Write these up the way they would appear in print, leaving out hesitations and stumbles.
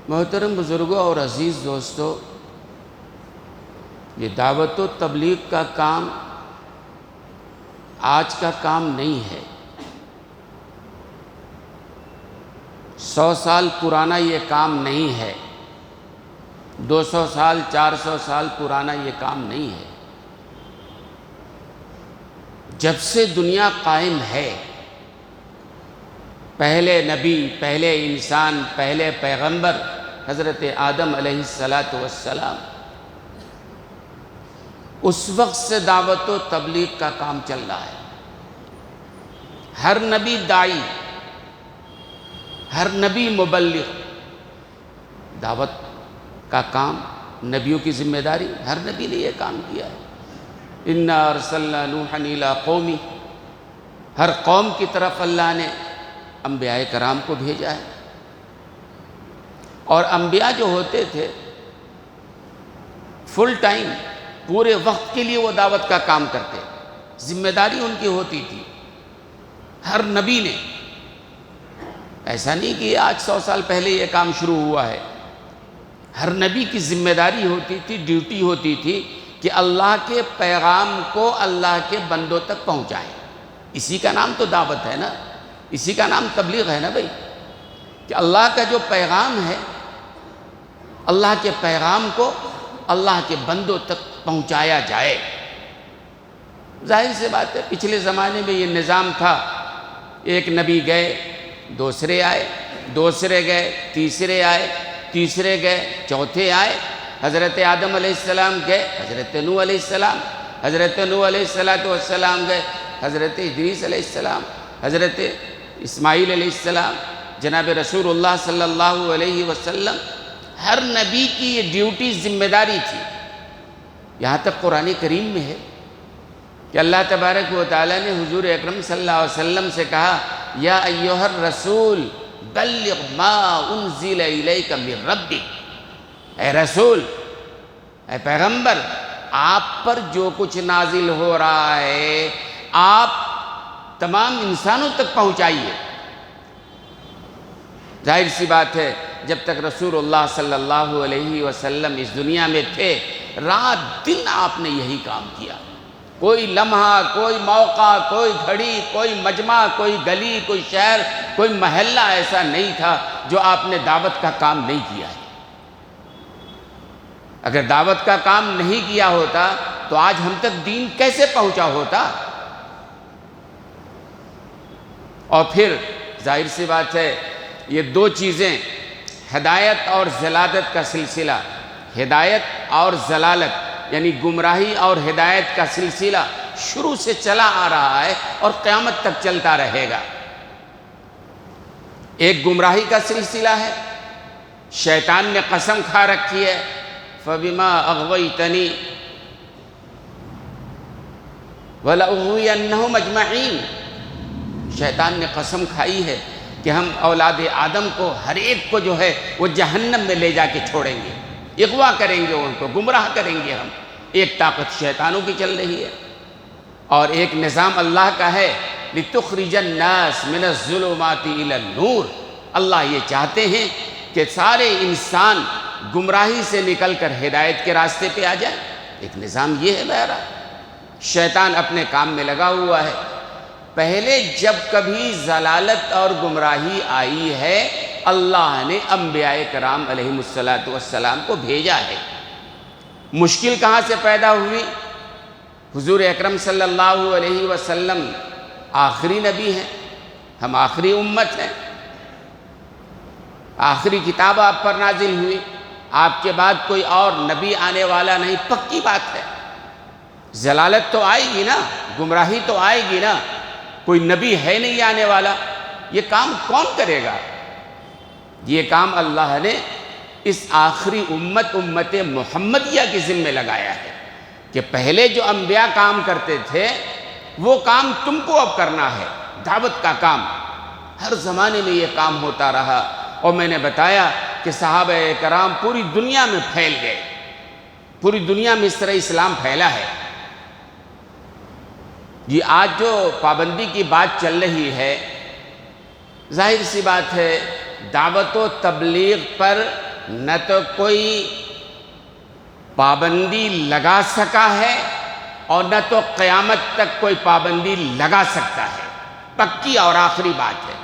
محترم بزرگوں اور عزیز دوستو، یہ دعوت و تبلیغ کا کام آج کا کام نہیں ہے، 100 سال پرانا یہ کام نہیں ہے، 200 سال 400 سال پرانا یہ کام نہیں ہے۔ جب سے دنیا قائم ہے، پہلے نبی، پہلے انسان، پہلے پیغمبر حضرت آدم علیہ السلام، اس وقت سے دعوت و تبلیغ کا کام چل رہا ہے۔ ہر نبی داعی، ہر نبی مبلغ، دعوت کا کام نبیوں کی ذمہ داری، ہر نبی نے یہ کام کیا ہے۔ اِنَّا أَرْسَلْنَا نُوحًا إِلَىٰ قَوْمِهِ، ہر قوم کی طرف اللہ نے انبیاء کرام کو بھیجا ہے، اور انبیاء جو ہوتے تھے فل ٹائم، پورے وقت کے لیے وہ دعوت کا کام کرتے، ذمہ داری ان کی ہوتی تھی۔ ہر نبی نے، ایسا نہیں کہ آج 100 سال پہلے یہ کام شروع ہوا ہے، ہر نبی کی ذمہ داری ہوتی تھی، ڈیوٹی ہوتی تھی کہ اللہ کے پیغام کو اللہ کے بندوں تک پہنچائیں۔ اسی کا نام تو دعوت ہے نا، اسی کا نام تبلیغ ہے نا بھائی، کہ اللہ کا جو پیغام ہے، اللہ کے پیغام کو اللہ کے بندوں تک پہنچایا جائے۔ ظاہر سی بات ہے، پچھلے زمانے میں یہ نظام تھا، ایک نبی گئے، دوسرے آئے، دوسرے گئے، تیسرے آئے، تیسرے گئے، چوتھے آئے۔ حضرت آدم علیہ السلام گئے، حضرت نوح علیہ السلام، حضرت نوح علیہ السلام گئے، حضرت ادریس علیہ السلام، حضرت اسماعیل علیہ السلام، جناب رسول اللہ صلی اللہ علیہ وسلم۔ ہر نبی کی یہ ڈیوٹی، ذمہ داری تھی۔ یہاں تک قرآن کریم میں ہے کہ اللہ تبارک و تعالیٰ نے حضور اکرم صلی اللہ علیہ وسلم سے کہا، یا ایھا الرسول بلغ ما انزل الیک من ربک، اے رسول، اے پیغمبر، آپ پر جو کچھ نازل ہو رہا ہے آپ تمام انسانوں تک پہنچائیے۔ ظاہر سی بات ہے، جب تک رسول اللہ صلی اللہ علیہ وسلم اس دنیا میں تھے، رات دن آپ نے یہی کام کیا۔ کوئی لمحہ، کوئی موقع، کوئی گھڑی، کوئی مجمع، کوئی گلی، کوئی شہر، کوئی محلہ ایسا نہیں تھا جو آپ نے دعوت کا کام نہیں کیا ہے۔ اگر دعوت کا کام نہیں کیا ہوتا تو آج ہم تک دین کیسے پہنچا ہوتا؟ اور پھر ظاہر سی بات ہے، یہ دو چیزیں، ہدایت اور ضلالت کا سلسلہ، ہدایت اور ضلالت یعنی گمراہی اور ہدایت کا سلسلہ شروع سے چلا آ رہا ہے اور قیامت تک چلتا رہے گا۔ ایک گمراہی کا سلسلہ ہے، شیطان نے قسم کھا رکھی ہے، فَبِمَا أَغْوَيْتَنِي وَلَأُغْوِيَنَّهُمْ أَجْمَعِينَ، شیطان نے قسم کھائی ہے کہ ہم اولاد آدم کو، ہر ایک کو جو ہے وہ جہنم میں لے جا کے چھوڑیں گے، اغوا کریں گے، ان کو گمراہ کریں گے ہم۔ ایک طاقت شیطانوں کی چل رہی ہے، اور ایک نظام اللہ کا ہے، لِتُخْرِجَ النَّاسَ مِنَ الظُّلُمَاتِ إِلَى النُّورِ۔ اللہ یہ چاہتے ہیں کہ سارے انسان گمراہی سے نکل کر ہدایت کے راستے پہ آ جائیں۔ ایک نظام یہ ہے بہرحال۔ شیطان اپنے کام میں لگا ہوا ہے۔ پہلے جب کبھی ضلالت اور گمراہی آئی ہے، اللہ نے انبیاء کرام علیہ السلام کو بھیجا ہے۔ مشکل کہاں سے پیدا ہوئی؟ حضور اکرم صلی اللہ علیہ وسلم آخری نبی ہیں، ہم آخری امت ہیں، آخری کتاب آپ پر نازل ہوئی، آپ کے بعد کوئی اور نبی آنے والا نہیں، پکی بات ہے۔ ضلالت تو آئے گی نا، گمراہی تو آئے گی نا، کوئی نبی ہے نہیں آنے والا، یہ کام کون کرے گا؟ یہ کام اللہ نے اس آخری امت محمدیہ کے ذمہ لگایا ہے کہ پہلے جو انبیاء کام کرتے تھے وہ کام تم کو اب کرنا ہے، دعوت کا کام۔ ہر زمانے میں یہ کام ہوتا رہا، اور میں نے بتایا کہ صحابہ کرام پوری دنیا میں پھیل گئے، پوری دنیا میں اس طرح اسلام پھیلا ہے۔ یہ آج جو پابندی کی بات چل رہی ہے، ظاہر سی بات ہے دعوت و تبلیغ پر نہ تو کوئی پابندی لگا سکا ہے اور نہ تو قیامت تک کوئی پابندی لگا سکتا ہے، پکی اور آخری بات ہے۔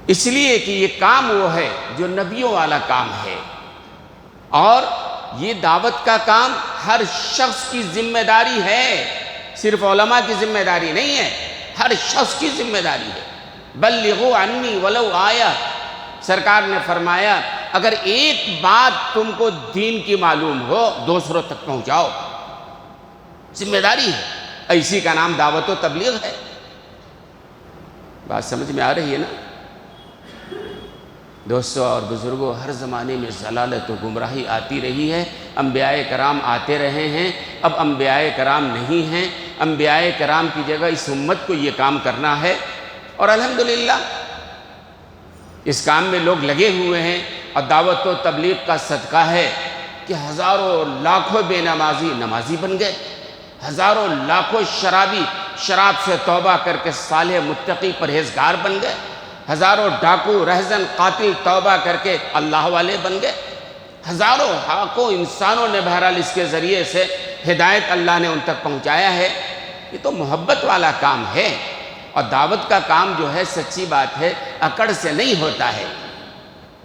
اس لیے کہ یہ کام وہ ہے جو نبیوں والا کام ہے، اور یہ دعوت کا کام ہر شخص کی ذمہ داری ہے، صرف علماء کی ذمہ داری نہیں ہے، ہر شخص کی ذمہ داری ہے۔ بلغوا عنی ولو آیا، سرکار نے فرمایا اگر ایک بات تم کو دین کی معلوم ہو دوسروں تک پہنچاؤ، ذمہ داری ہے، اسی کا نام دعوت و تبلیغ ہے۔ بات سمجھ میں آ رہی ہے نا؟ دوستو اور بزرگوں، ہر زمانے میں ضلالت و گمراہی آتی رہی ہے، انبیاء کرام آتے رہے ہیں، اب انبیاء کرام نہیں ہیں، انبیاء کرام کی جگہ اس امت کو یہ کام کرنا ہے، اور الحمدللہ اس کام میں لوگ لگے ہوئے ہیں، اور دعوت و تبلیغ کا صدقہ ہے کہ ہزاروں لاکھوں بے نمازی نمازی بن گئے، ہزاروں لاکھوں شرابی شراب سے توبہ کر کے صالح متقی پرہیزگار بن گئے، ہزاروں ڈاکو رہزن قاتل توبہ کر کے اللہ والے بن گئے، ہزاروں انسانوں نے بہرحال اس کے ذریعے سے ہدایت اللہ نے ان تک پہنچایا ہے۔ یہ تو محبت والا کام ہے، اور دعوت کا کام جو ہے سچی بات ہے اکڑ سے نہیں ہوتا ہے،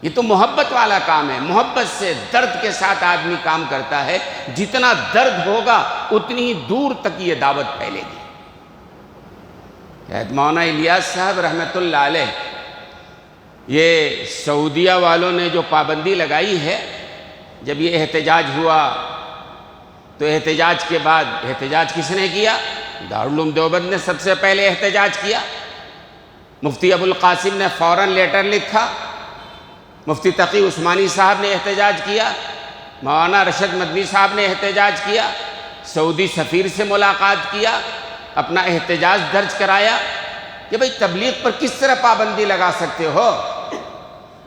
یہ تو محبت والا کام ہے، محبت سے درد کے ساتھ آدمی کام کرتا ہے، جتنا درد ہوگا اتنی ہی دور تک یہ دعوت پھیلے گی۔ مولانا الیاس صاحب رحمۃ اللہ علیہ، یہ سعودیہ والوں نے جو پابندی لگائی ہے، جب یہ احتجاج ہوا تو احتجاج کے بعد احتجاج کس نے کیا؟ دارالعلوم دیوبند نے سب سے پہلے احتجاج کیا، مفتی ابو القاسم نے فوراً لیٹر لکھا، مفتی تقی عثمانی صاحب نے احتجاج کیا، مولانا رشد مدنی صاحب نے احتجاج کیا، سعودی سفیر سے ملاقات کیا، اپنا احتجاج درج کرایا کہ بھئی تبلیغ پر کس طرح پابندی لگا سکتے ہو؟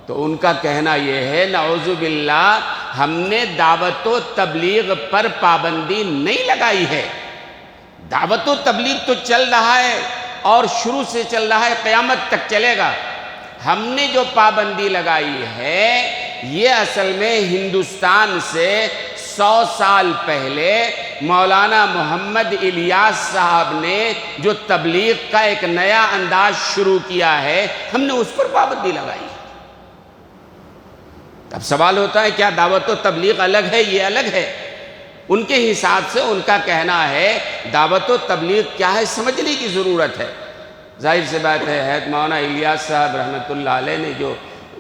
تو ان کا کہنا یہ ہے نعوذ باللہ ہم نے دعوت و تبلیغ پر پابندی نہیں لگائی ہے، دعوت و تبلیغ تو چل رہا ہے اور شروع سے چل رہا ہے، قیامت تک چلے گا۔ ہم نے جو پابندی لگائی ہے یہ اصل میں ہندوستان سے 100 سال پہلے مولانا محمد الیاس صاحب نے جو تبلیغ کا ایک نیا انداز شروع کیا ہے، ہم نے اس پر پابندی لگائی ہے۔ اب سوال ہوتا ہے کیا دعوت و تبلیغ الگ ہے؟ یہ الگ ہے، ان کے حساب سے ان کا کہنا ہے دعوت و تبلیغ کیا ہے سمجھنے کی ضرورت ہے۔ ظاہر سی بات ہے حضرت مولانا الیاس صاحب رحمۃ اللہ علیہ نے جو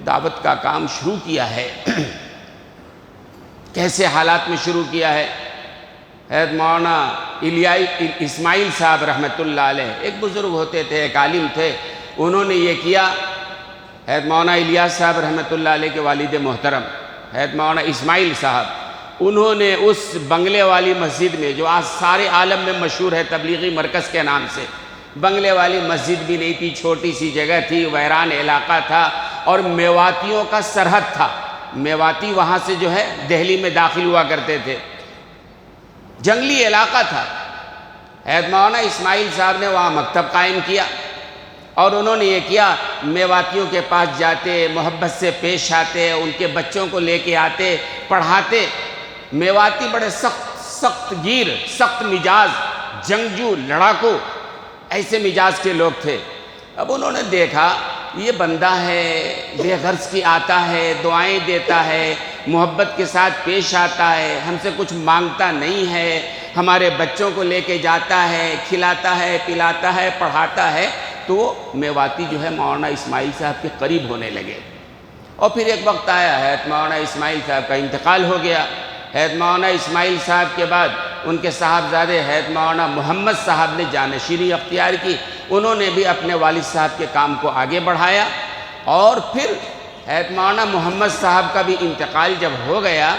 دعوت کا کام شروع کیا ہے، کیسے حالات میں شروع کیا ہے۔ حضرت مولانا اسماعیل صاحب رحمۃ اللہ علیہ ایک بزرگ ہوتے تھے، ایک عالم تھے، انہوں نے یہ کیا، حضرت مولانا الیاس صاحب رحمۃ اللہ علیہ کے والد محترم حضرت مولانا اسماعیل صاحب، انہوں نے اس بنگلے والی مسجد میں جو آج سارے عالم میں مشہور ہے تبلیغی مرکز کے نام سے، بنگلے والی مسجد بھی نہیں تھی، چھوٹی سی جگہ تھی، ویران علاقہ تھا، اور میواتیوں کا سرحد تھا، میواتی وہاں سے جو ہے دہلی میں داخل ہوا کرتے تھے، جنگلی علاقہ تھا۔ حضرت مولانا اسماعیل صاحب نے وہاں مکتب قائم کیا، اور انہوں نے یہ کیا، میواتیوں کے پاس جاتے، محبت سے پیش آتے، ان کے بچوں کو لے کے آتے، پڑھاتے۔ میواتی بڑے سخت گیر، سخت مزاج، جنگجو، لڑاکو، ایسے مزاج کے لوگ تھے۔ اب انہوں نے دیکھا یہ بندہ ہے، بے غرض کی آتا ہے، دعائیں دیتا ہے، محبت کے ساتھ پیش آتا ہے، ہم سے کچھ مانگتا نہیں ہے، ہمارے بچوں کو لے کے جاتا ہے، کھلاتا ہے، پلاتا ہے، پڑھاتا ہے، تو وہ میواتی جو ہے مولانا اسماعیل صاحب کے قریب ہونے لگے۔ اور پھر ایک وقت آیا حضرت مولانا اسماعیل صاحب کا انتقال ہو گیا۔ حضرت مولانا اسماعیل صاحب کے بعد ان کے صاحبزادے حضرت مولانا محمد صاحب نے جانشینی اختیار کی، انہوں نے بھی اپنے والد صاحب کے کام کو آگے بڑھایا، اور پھر حضرت مولانا محمد صاحب کا بھی انتقال جب ہو گیا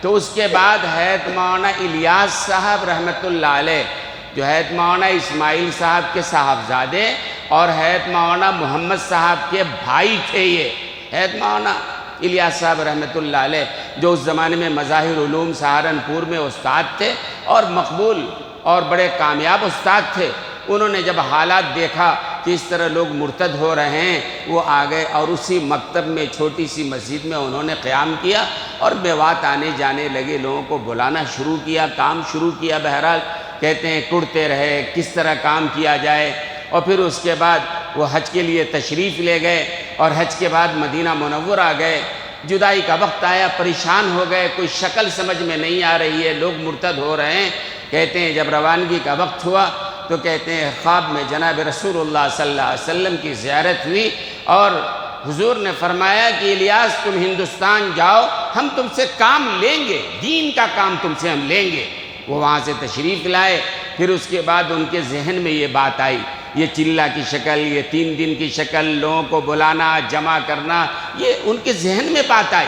تو اس کے بعد حضرت مولانا الیاس صاحب رحمۃ اللہ علیہ جو حضرت مولانا اسماعیل صاحب کے صاحبزادے اور حضرت مولانا محمد صاحب کے بھائی تھے، یہ حضرت مولانا الیاس صاحب رحمۃ اللہ علیہ جو اس زمانے میں مظاہر علوم سہارنپور میں استاد تھے اور مقبول اور بڑے کامیاب استاد تھے، انہوں نے جب حالات دیکھا کہ اس طرح لوگ مرتد ہو رہے ہیں، وہ آ گئے اور اسی مکتب میں چھوٹی سی مسجد میں انہوں نے قیام کیا اور میوات آنے جانے لگے، لوگوں کو بلانا شروع کیا، کام شروع کیا۔ بہرحال کہتے ہیں کڑتے رہے کس طرح کام کیا جائے، اور پھر اس کے بعد وہ حج کے لیے تشریف لے گئے اور حج کے بعد مدینہ منور آ گئے۔ جدائی کا وقت آیا، پریشان ہو گئے، کوئی شکل سمجھ میں نہیں آ رہی ہے، لوگ مرتد ہو رہے ہیں۔ کہتے ہیں جب روانگی کا وقت ہوا تو کہتے ہیں خواب میں جناب رسول اللہ صلی اللہ علیہ وسلم کی زیارت ہوئی اور حضور نے فرمایا کہ الیاس تم ہندوستان جاؤ، ہم تم سے کام لیں گے، دین کا کام تم سے ہم لیں گے۔ وہ وہاں سے تشریف لائے، پھر اس کے بعد ان کے ذہن میں یہ بات آئی، یہ چلہ کی شکل، یہ 3 دن کی شکل، لوگوں کو بلانا جمع کرنا، یہ ان کے ذہن میں بات آئی۔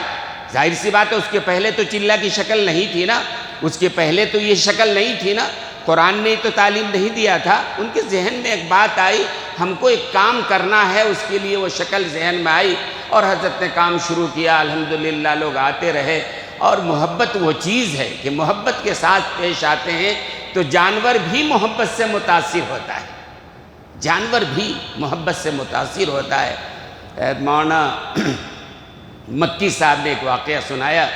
ظاہر سی بات ہے اس کے پہلے تو چلہ کی شکل نہیں تھی نا، اس کے پہلے تو یہ شکل نہیں تھی نا، قرآن نے تو تعلیم نہیں دیا تھا۔ ان کے ذہن میں ایک بات آئی، ہم کو ایک کام کرنا ہے، اس کے لیے وہ شکل ذہن میں آئی اور حضرت نے کام شروع کیا۔ الحمدللہ لوگ آتے رہے، اور محبت وہ چیز ہے کہ محبت کے ساتھ پیش آتے ہیں تو جانور بھی محبت سے متاثر ہوتا ہے، جانور بھی محبت سے متاثر ہوتا ہے۔ مولانا مکی صاحب نے ایک واقعہ سنایا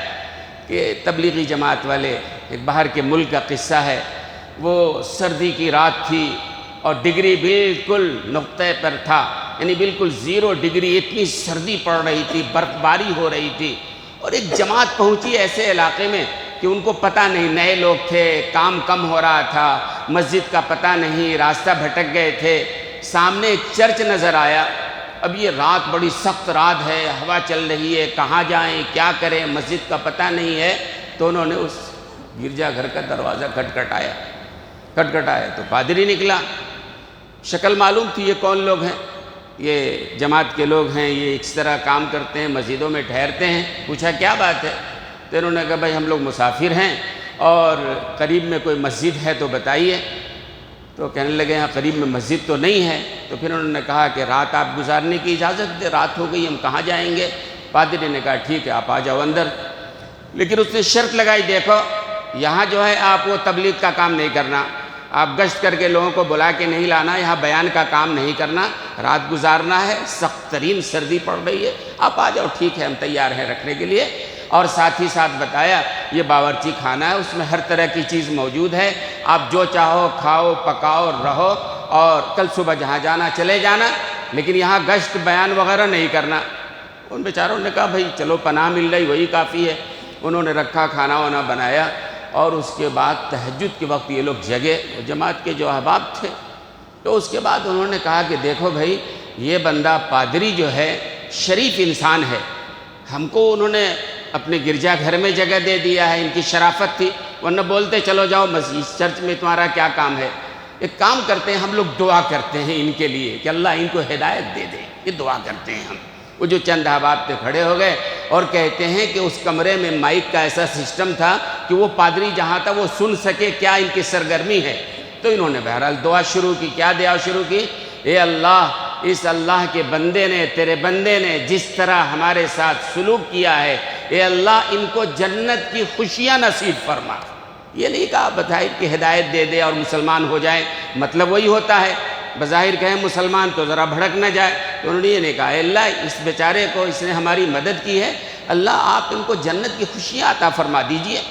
کہ تبلیغی جماعت والے، ایک باہر کے ملک کا قصہ ہے، وہ سردی کی رات تھی اور ڈگری بالکل نقطے پر تھا، یعنی بالکل 0 ڈگری، اتنی سردی پڑ رہی تھی، برف باری ہو رہی تھی، اور ایک جماعت پہنچی ایسے علاقے میں کہ ان کو پتہ نہیں، نئے لوگ تھے، کام کم ہو رہا تھا، مسجد کا پتہ نہیں، راستہ بھٹک گئے تھے۔ سامنے ایک چرچ نظر آیا، اب یہ رات بڑی سخت رات ہے، ہوا چل رہی ہے، کہاں جائیں کیا کریں، مسجد کا پتہ نہیں ہے، تو انہوں نے اس گرجا گھر کا دروازہ کھٹکھٹایا تو پادری نکلا، شکل معلوم تھی یہ کون لوگ ہیں، یہ جماعت کے لوگ ہیں، یہ اس طرح کام کرتے ہیں، مسجدوں میں ٹھہرتے ہیں۔ پوچھا کیا بات ہے؟ تو انہوں نے کہا بھائی ہم لوگ مسافر ہیں اور قریب میں کوئی مسجد ہے تو بتائیے۔ تو کہنے لگے یہاں قریب میں مسجد تو نہیں ہے۔ تو پھر انہوں نے کہا کہ رات آپ گزارنے کی اجازت دے، رات ہو گئی، ہم کہاں جائیں گے؟ پادری نے کہا ٹھیک ہے آپ آ جاؤ اندر، لیکن اس نے شرط لگائی، دیکھو یہاں جو ہے آپ وہ تبلیغ کا کام نہیں کرنا، آپ گشت کر کے لوگوں کو بلا کے نہیں لانا، یہاں بیان کا کام نہیں کرنا، رات گزارنا ہے، سخت ترین سردی پڑ رہی ہے، آپ آ جاؤ، ٹھیک ہے ہم تیار ہیں رکھنے کے لیے۔ اور ساتھ ہی ساتھ بتایا یہ باورچی خانہ ہے، اس میں ہر طرح کی چیز موجود ہے، آپ جو چاہو کھاؤ پکاؤ رہو، اور کل صبح جہاں جانا چلے جانا، لیکن یہاں گشت بیان وغیرہ نہیں کرنا۔ ان بیچاروں نے کہا بھائی چلو پناہ مل رہی وہی کافی ہے۔ انہوں نے رکھا، کھانا وانا بنایا، اور اس کے بعد تہجد کے وقت یہ لوگ جگے، وہ جماعت کے جو احباب تھے، تو اس کے بعد انہوں نے کہا کہ دیکھو بھائی یہ بندہ پادری جو ہے شریف انسان ہے، ہم کو انہوں نے اپنے گرجا گھر میں جگہ دے دیا ہے، ان کی شرافت تھی، ورنہ بولتے چلو جاؤ مسجد چرچ میں تمہارا کیا کام ہے۔ ایک کام کرتے ہیں ہم لوگ، دعا کرتے ہیں ان کے لیے کہ اللہ ان کو ہدایت دے دے، یہ دعا کرتے ہیں ہم۔ وہ جو چند احباب تھے کھڑے ہو گئے، اور کہتے ہیں کہ اس کمرے میں مائک کا ایسا سسٹم تھا کہ وہ پادری جہاں تھا وہ سن سکے کیا ان کی سرگرمی ہے۔ تو انہوں نے بہرحال دعا شروع کی۔ کیا دعا شروع کی؟ اے اللہ، اس اللہ کے بندے نے، تیرے بندے نے جس طرح ہمارے ساتھ سلوک کیا ہے، اے اللہ ان کو جنت کی خوشیاں نصیب فرما۔ یہ نہیں کہا بظاہر کہ ہدایت دے دے اور مسلمان ہو جائیں، مطلب وہی ہوتا ہے، بظاہر کہیں مسلمان تو ذرا بھڑک نہ جائے۔ تو انہوں نے یہ نہیں کہا اے اللہ اس بیچارے کو، اس نے ہماری مدد کی ہے، اللہ آپ ان کو جنت کی خوشیاں عطا فرما دیجئے۔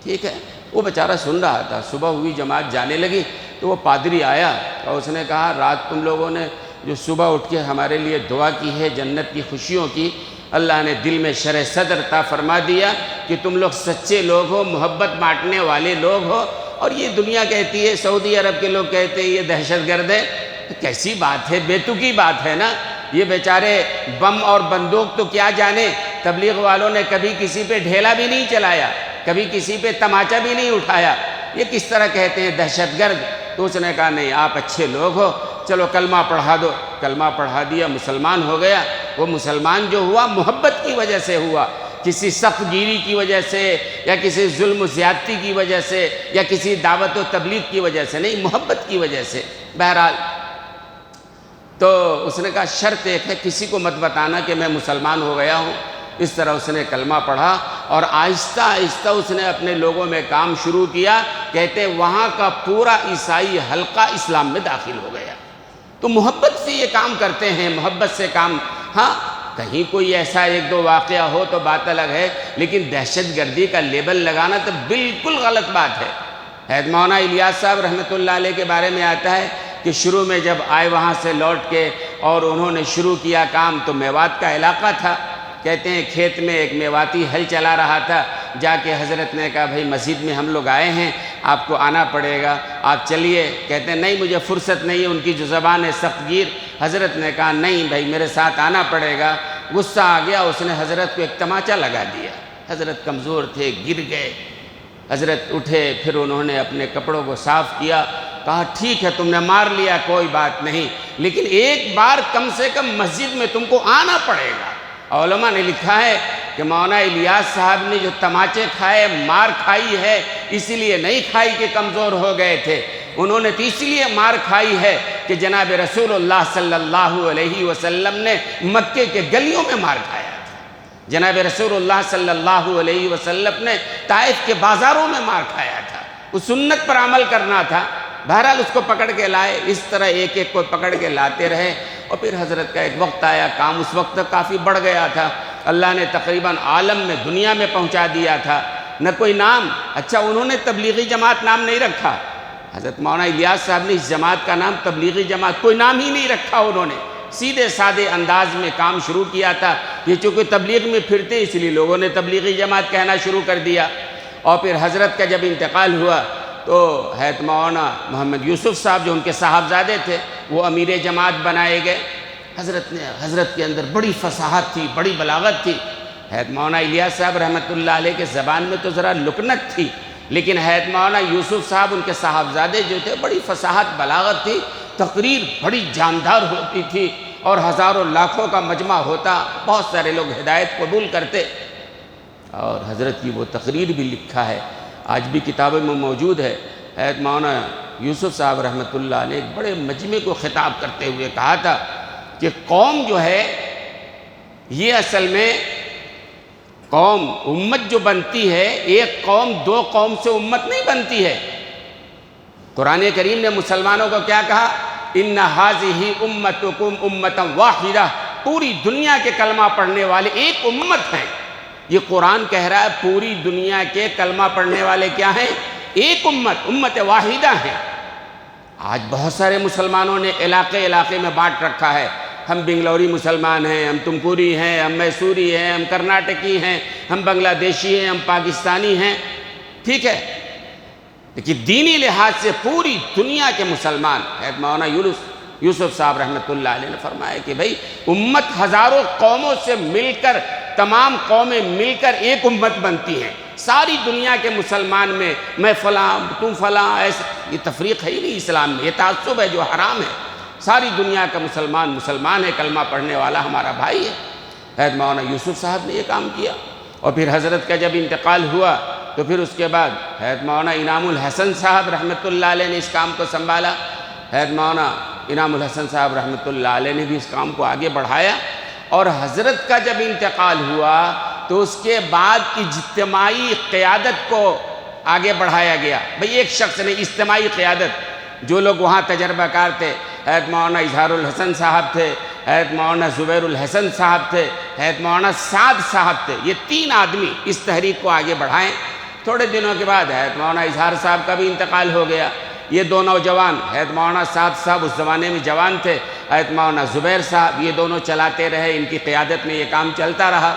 ٹھیک ہے، وہ بیچارہ سن رہا تھا۔ صبح ہوئی، جماعت جانے لگی، تو وہ پادری آیا اور اس نے کہا رات تم لوگوں نے جو صبح اٹھ کے ہمارے لیے دعا کی ہے جنت کی خوشیوں کی، اللہ نے دل میں شرح صدر عطا فرما دیا کہ تم لوگ سچے لوگ ہو، محبت بانٹنے والے لوگ ہو، اور یہ دنیا کہتی ہے، سعودی عرب کے لوگ کہتے ہیں یہ دہشت گرد ہے۔ تو کیسی بات ہے، بیتوکی بات ہے نا۔ یہ بیچارے بم اور بندوق تو کیا جانے، تبلیغ والوں نے کبھی کسی پہ ڈھیلا بھی نہیں چلایا، کبھی کسی پہ تماچا بھی نہیں اٹھایا، یہ کس طرح کہتے ہیں دہشت گرد؟ تو اس نے کہا نہیں آپ اچھے لوگ ہو، چلو کلمہ پڑھا دو۔ کلمہ پڑھا دیا، مسلمان ہو گیا۔ وہ مسلمان جو ہوا محبت کی وجہ سے ہوا، کسی سخت گیری کی وجہ سے یا کسی ظلم و زیادتی کی وجہ سے یا کسی دعوت و تبلیغ کی وجہ سے نہیں، محبت کی وجہ سے۔ بہرحال تو اس نے کہا شرط ایک ہے، کسی کو مت بتانا کہ میں مسلمان ہو گیا ہوں۔ اس طرح اس نے کلمہ پڑھا اور آہستہ آہستہ اس نے اپنے لوگوں میں کام شروع کیا۔ کہتے ہیں وہاں کا پورا عیسائی حلقہ اسلام میں داخل ہو گیا، تو محبت سے یہ کام کرتے ہیں، محبت سے کام. ہاں کہیں کوئی ایسا ایک دو واقعہ ہو تو بات الگ ہے، لیکن دہشت گردی کا لیبل لگانا تو بالکل غلط بات ہے. حضرت مولانا الیاس صاحب رحمۃ اللہ علیہ کے بارے میں آتا ہے کہ شروع میں جب آئے وہاں سے لوٹ کے اور انہوں نے شروع کیا کام تو میوات کا علاقہ تھا. کہتے ہیں کھیت میں ایک میواتی ہل چلا رہا تھا، جا کے حضرت نے کہا بھائی مسجد میں ہم لوگ آئے ہیں، آپ کو آنا پڑے گا، آپ چلیے. کہتے ہیں نہیں مجھے فرصت نہیں ہے، ان کی جو زبان ہے سخت گیر. حضرت نے کہا نہیں بھائی میرے ساتھ آنا پڑے گا. غصہ آ گیا، اس نے حضرت کو ایک تماچا لگا دیا. حضرت کمزور تھے، گر گئے. حضرت اٹھے، پھر انہوں نے اپنے کپڑوں کو صاف کیا، کہا ٹھیک ہے تم نے مار لیا کوئی بات نہیں، لیکن ایک بار کم سے کم مسجد میں تم کو آنا پڑے گا. علماء نے لکھا ہے کہ مولانا الیاس صاحب نے جو تماچے کھائے، مار کھائی ہے، اسی لیے نہیں کھائی کہ کمزور ہو گئے تھے. انہوں نے تو اسی لیے مار کھائی ہے کہ جناب رسول اللہ صلی اللہ علیہ وسلم نے مکے کے گلیوں میں مار کھایا تھا. جناب رسول اللہ صلی اللہ علیہ وسلم نے طائف کے بازاروں میں مار کھایا تھا. اس سنت پر عمل کرنا تھا. بہرحال اس کو پکڑ کے لائے، اس طرح ایک ایک کو پکڑ کے لاتے رہے. اور پھر حضرت کا ایک وقت آیا، کام اس وقت تک کافی بڑھ گیا تھا، اللہ نے تقریباً عالم میں دنیا میں پہنچا دیا تھا. نہ کوئی نام، اچھا انہوں نے تبلیغی جماعت نام نہیں رکھا. حضرت مولانا الیاس صاحب نے اس جماعت کا نام تبلیغی جماعت کوئی نام ہی نہیں رکھا. انہوں نے سیدھے سادے انداز میں کام شروع کیا تھا. یہ چونکہ تبلیغ میں پھرتے اس لیے لوگوں نے تبلیغی جماعت کہنا شروع کر دیا. اور پھر حضرت کا جب انتقال ہوا تو حضرت مولانا محمد یوسف صاحب جو ان کے صاحبزادے تھے وہ امیر جماعت بنائے گئے. حضرت کے اندر بڑی فصاحت تھی، بڑی بلاغت تھی. حضرت مولانا الیاس صاحب رحمۃ اللہ علیہ کے زبان میں تو ذرا لکنت تھی، لیکن حضرت مولانا یوسف صاحب ان کے صاحبزادے جو تھے بڑی فصاحت بلاغت تھی. تقریر بڑی جاندار ہوتی تھی اور ہزاروں لاکھوں کا مجمع ہوتا، بہت سارے لوگ ہدایت قبول کرتے. اور حضرت کی وہ تقریر بھی لکھا ہے، آج بھی کتابوں میں موجود ہے. حضرت مولانا یوسف صاحب رحمۃ اللہ علیہ ایک بڑے مجمع کو خطاب کرتے ہوئے کہا تھا کہ قوم جو ہے یہ اصل میں قوم امت جو بنتی ہے، ایک قوم دو قوم سے امت نہیں بنتی ہے. قرآن کریم نے مسلمانوں کو کیا کہا؟ ان ھذہ امتکم امۃ واحدہ، پوری دنیا کے کلمہ پڑھنے والے ایک امت ہیں. یہ قرآن کہہ رہا ہے پوری دنیا کے کلمہ پڑھنے والے کیا ہیں؟ ایک امت واحدہ ہیں. آج بہت سارے مسلمانوں نے علاقے علاقے میں بانٹ رکھا ہے. ہم بنگلوری مسلمان ہیں، ہم تمکوری ہیں، ہم میسوری ہیں، ہم کرناٹکی ہیں، ہم بنگلہ دیشی ہیں، ہم پاکستانی ہیں. ٹھیک ہے، لیکن دینی لحاظ سے پوری دنیا کے مسلمان. حضرت مولانا یوسف صاحب رحمۃ اللہ علیہ نے فرمایا کہ بھئی امت ہزاروں قوموں سے مل کر، تمام قومیں مل کر ایک امت بنتی ہیں. ساری دنیا کے مسلمان میں فلاں تم فلاں، ایسا یہ تفریق ہے ہی نہیں اسلام میں، یہ تعصب ہے جو حرام ہے. ساری دنیا کا مسلمان ہے، کلمہ پڑھنے والا ہمارا بھائی ہے. حضرت مولانا یوسف صاحب نے یہ کام کیا. اور پھر حضرت کا جب انتقال ہوا تو پھر اس کے بعد حضرت مولانا انعام الحسن صاحب رحمۃ اللہ علیہ نے اس کام کو سنبھالا. حضرت مولانا انعام الحسن صاحب رحمۃ اللہ علیہ نے بھی اس کام کو آگے بڑھایا. اور حضرت کا جب انتقال ہوا تو اس کے بعد اجتماعی قیادت کو آگے بڑھایا گیا. بھئی ایک شخص نے اجتماعی قیادت، جو لوگ وہاں تجربہ کار تھے، حضرت مولانا اظہار الحسن صاحب تھے، حضرت مولانا زبیر الحسن صاحب تھے، حضرت مولانا سعد صاحب تھے. یہ تین آدمی اس تحریک کو آگے بڑھائیں. تھوڑے دنوں کے بعد حضرت مولانا اظہار صاحب کا بھی انتقال ہو گیا. یہ دو نوجوان، حضرت مولانا سعد صاحب اس زمانے میں جوان تھے، حضرت مولانا زبیر صاحب، یہ دونوں چلاتے رہے. ان کی قیادت میں یہ کام چلتا رہا.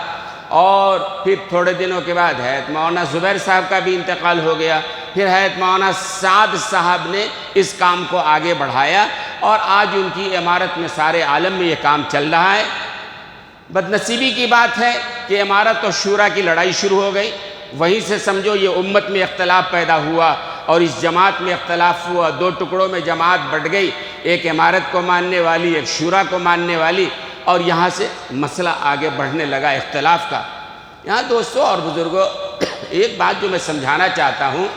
اور پھر تھوڑے دنوں کے بعد حضرت مولانا زبیر صاحب کا بھی انتقال ہو گیا. پھر حضرت مولانا سعد صاحب نے اس کام کو آگے بڑھایا اور آج ان کی امارت میں سارے عالم میں یہ کام چل رہا ہے. بدنصیبی کی بات ہے کہ امارت اور شورا کی لڑائی شروع ہو گئی. وہیں سے سمجھو یہ امت میں اختلاف پیدا ہوا اور اس جماعت میں اختلاف ہوا. دو ٹکڑوں میں جماعت بٹ گئی، ایک امارت کو ماننے والی، ایک شورا کو ماننے والی. اور یہاں سے مسئلہ آگے بڑھنے لگا اختلاف کا. یہاں دوستوں اور بزرگوں ایک بات جو میں سمجھانا چاہتا ہوں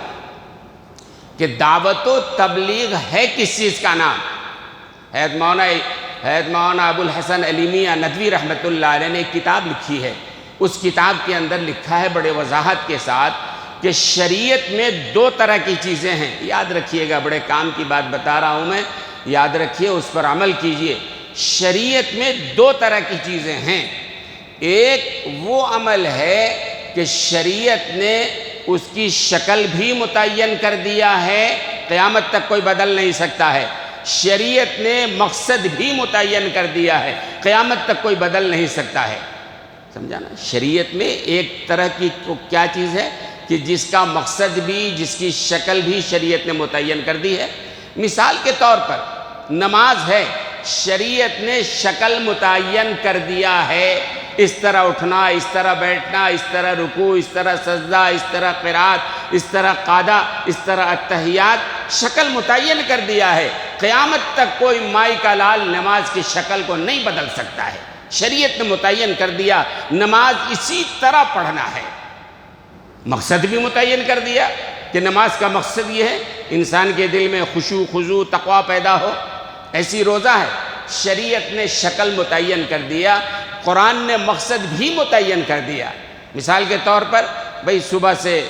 کہ دعوت و تبلیغ ہے کس چیز کا نام؟ حضرت مولانا ابو الحسن علی میاں ندوی رحمۃ اللہ علیہ نے ایک کتاب لکھی ہے. اس کتاب کے اندر لکھا ہے بڑے وضاحت کے ساتھ کہ شریعت میں دو طرح کی چیزیں ہیں. یاد رکھیے گا، بڑے کام کی بات بتا رہا ہوں میں. یاد رکھیے، اس پر عمل کیجئے۔ شریعت میں دو طرح کی چیزیں ہیں۔ ایک وہ عمل ہے کہ شریعت نے اس کی شکل بھی متعین کر دیا ہے، قیامت تک کوئی بدل نہیں سکتا ہے۔ شریعت نے مقصد بھی متعین کر دیا ہے، قیامت تک کوئی بدل نہیں سکتا ہے۔ سمجھا نا؟ شریعت میں ایک طرح کی کیا چیز ہے کہ جس کا مقصد بھی، جس کی شکل بھی شریعت نے متعین کر دی ہے۔ مثال کے طور پر نماز ہے، شریعت نے شکل متعین کر دیا ہے، اس طرح اٹھنا، اس طرح بیٹھنا، اس طرح رکوع، اس طرح سجدہ، اس طرح قرات، اس طرح قعدہ، اس طرح اتحیات، شکل متعین کر دیا ہے۔ قیامت تک کوئی مائی کا لال نماز کی شکل کو نہیں بدل سکتا ہے۔ شریعت نے متعین کر دیا نماز اسی طرح پڑھنا ہے۔ مقصد بھی متعین کر دیا کہ نماز کا مقصد یہ ہے انسان کے دل میں خشوع خضوع تقویٰ پیدا ہو۔ ایسی روزہ ہے، شریعت نے شکل متعین کر دیا، قرآن نے مقصد بھی متعین کر دیا۔ مثال کے طور پر بھئی صبح سے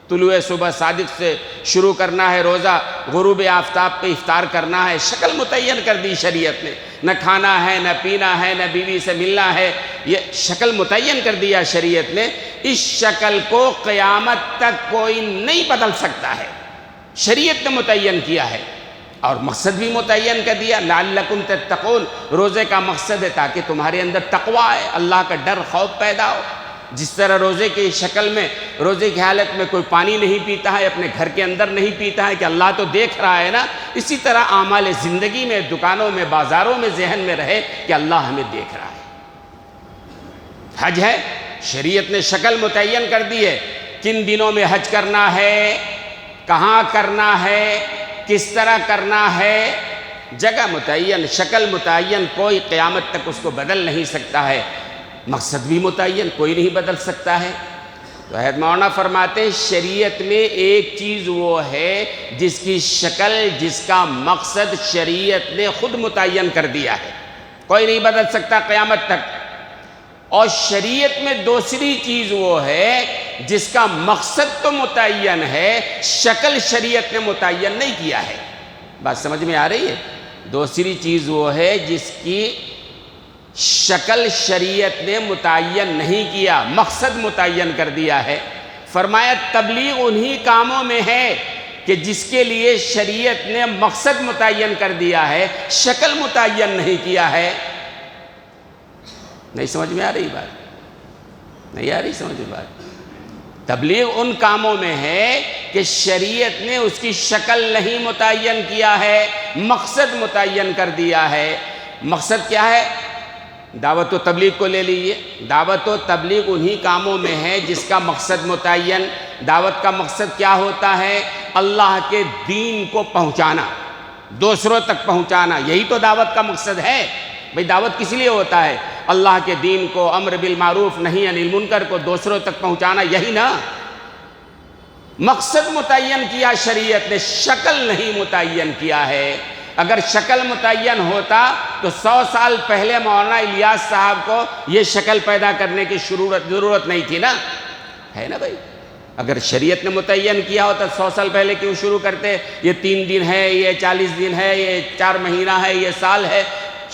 طلوع صبح صادق سے شروع کرنا ہے روزہ، غروب آفتاب پہ افطار کرنا ہے، شکل متعین کر دی شریعت نے۔ نہ کھانا ہے، نہ پینا ہے، نہ بیوی سے ملنا ہے، یہ شکل متعین کر دیا شریعت نے۔ اس شکل کو قیامت تک کوئی نہیں بدل سکتا ہے، شریعت نے متعین کیا ہے۔ اور مقصد بھی متعین کر دیا، لعلکم تتقون، روزے کا مقصد ہے تاکہ تمہارے اندر تقویٰ آئے، اللہ کا ڈر خوف پیدا ہو۔ جس طرح روزے کی شکل میں، روزے کی حالت میں کوئی پانی نہیں پیتا ہے، اپنے گھر کے اندر نہیں پیتا ہے کہ اللہ تو دیکھ رہا ہے نا، اسی طرح اعمال زندگی میں، دکانوں میں، بازاروں میں ذہن میں رہے کہ اللہ ہمیں دیکھ رہا ہے۔ حج ہے، شریعت نے شکل متعین کر دی ہے، کن دنوں میں حج کرنا ہے، کہاں کرنا ہے، کس طرح کرنا ہے، جگہ متعین، شکل متعین، کوئی قیامت تک اس کو بدل نہیں سکتا ہے۔ مقصد بھی متعین، کوئی نہیں بدل سکتا ہے۔ تو حضرت مولانا فرماتے ہیں شریعت میں ایک چیز وہ ہے جس کی شکل، جس کا مقصد شریعت نے خود متعین کر دیا ہے، کوئی نہیں بدل سکتا قیامت تک۔ اور شریعت میں دوسری چیز وہ ہے جس کا مقصد تو متعین ہے، شکل شریعت نے متعین نہیں کیا ہے۔ بات سمجھ میں آ رہی ہے؟ دوسری چیز وہ ہے جس کی شکل شریعت نے متعین نہیں کیا، مقصد متعین کر دیا ہے۔ فرمایا تبلیغ انہی کاموں میں ہے کہ جس کے لیے شریعت نے مقصد متعین کر دیا ہے، شکل متعین نہیں کیا ہے۔ نہیں سمجھ میں آ رہی بات؟ نہیں آ رہی سمجھ میں بات؟ تبلیغ ان کاموں میں ہے کہ شریعت نے اس کی شکل نہیں متعین کیا ہے، مقصد متعین کر دیا ہے۔ مقصد کیا ہے؟ دعوت و تبلیغ کو لے لیجئے، دعوت و تبلیغ انہی کاموں میں ہے جس کا مقصد متعین۔ دعوت کا مقصد کیا ہوتا ہے؟ اللہ کے دین کو پہنچانا، دوسروں تک پہنچانا، یہی تو دعوت کا مقصد ہے۔ بھئی دعوت کس لیے ہوتا ہے؟ اللہ کے دین کو، امر بالمعروف نہی عن المنکر کو دوسروں تک پہنچانا، یہی نا مقصد متعین کیا شریعت نے، شکل نہیں متعین کیا ہے۔ اگر شکل متعین ہوتا تو 100 سال پہلے مولانا الیاس صاحب کو یہ شکل پیدا کرنے کی ضرورت نہیں تھی نا، ہے نا بھائی؟ اگر شریعت نے متعین کیا ہوتا 100 سال پہلے کیوں شروع کرتے؟ یہ 3 دن ہے، یہ 40 دن ہے، یہ 4 مہینہ ہے، یہ سال ہے،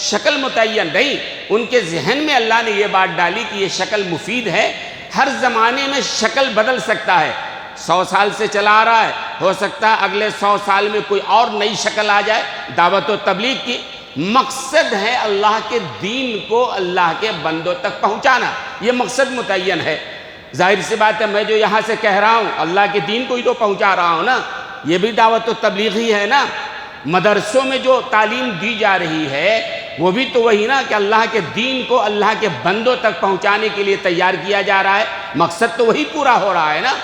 شکل متعین نہیں۔ ان کے ذہن میں اللہ نے یہ بات ڈالی کہ یہ شکل مفید ہے، ہر زمانے میں شکل بدل سکتا ہے۔ 100 سال سے چلا آ رہا ہے، ہو سکتا ہے اگلے 100 سال میں کوئی اور نئی شکل آ جائے۔ دعوت و تبلیغ کی مقصد ہے اللہ کے دین کو اللہ کے بندوں تک پہنچانا، یہ مقصد متعین ہے۔ ظاہر سی بات ہے، میں جو یہاں سے کہہ رہا ہوں اللہ کے دین کو ہی تو پہنچا رہا ہوں نا، یہ بھی دعوت و تبلیغ ہی ہے نا۔ مدرسوں میں جو تعلیم دی جا رہی ہے وہ بھی تو وہی نا کہ اللہ کے دین کو اللہ کے بندوں تک پہنچانے کے لیے تیار کیا جا رہا ہے، مقصد تو وہی پورا ہو رہا ہے نا،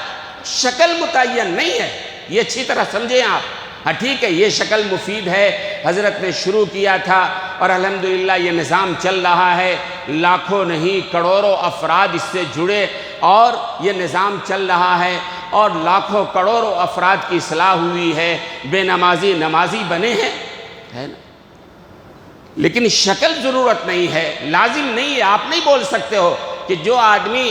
شکل متعین نہیں ہے۔ یہ اچھی طرح سمجھیں آپ۔ ہاں ٹھیک ہے، یہ شکل مفید ہے، حضرت نے شروع کیا تھا اور الحمدللہ یہ نظام چل رہا ہے، لاکھوں نہیں کروڑوں افراد اس سے جڑے اور یہ نظام چل رہا ہے اور لاکھوں کروڑوں افراد کی اصلاح ہوئی ہے، بے نمازی نمازی بنے ہیں، ہے نا؟ لیکن شکل ضرورت نہیں ہے، لازم نہیں ہے۔ آپ نہیں بول سکتے ہو کہ جو آدمی